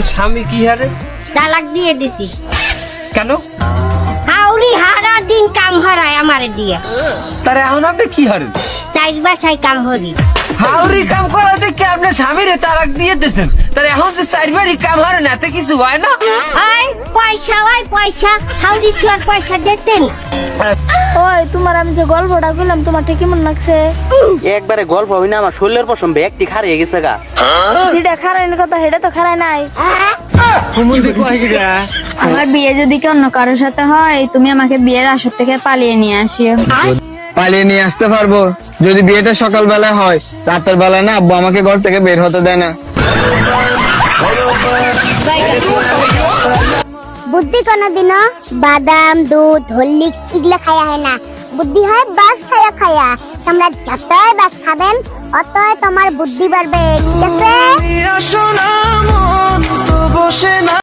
স্বামী কি হারে? তালাক দিয়ে দিছি। কেন? হাউরি হারা দিন কাম হারায় আমারে দিয়ে। তার এখন আপনি কি হারেন? চাইর বাসায় কাম হরি। হাউরি কাম করা দেখে আপনার স্বামীরে তালাক দিয়ে দিয়েছেন, তার এখন যে চারবারই কাম হারেন এতে কিছু হয় না? ওই পয়সা, ওই পয়সা, হাউরি চুয়ার পয়সা দিতেন। ওই তোমার আমি যে গল্পটা কইলাম তোমার ঠিক কেমন লাগছে? একবারে গল্প হই না, আমার শরীরের পশম ব্যাগটি খারিয়ে গেছে গা। যেটা খারাইনের কথা সেটা তো খারাই নাই। আমার বিয়ে যদি কি অন্য কারোর সাথে হয়, তুমি আমাকে বিয়ের আসর থেকে পালিয়ে নিয়ে আসিও। পালিয়ে নিয়ে আসতে পারবো যদি বিয়েটা সকাল বেলায় হয়। রাতের বেলায় না, আব্বু আমাকে ঘর থেকে বের হতে দেয় না। বুদ্ধি কোনদিনও বাদাম, দুধ, হরলিক্স এগুলা খায়া হয় না। বুদ্ধি হয় বাস খায়া খায়া। তোমরা যতই বাস খাবেন অতই তোমার বুদ্ধি বাড়বে, ঠিক আছে?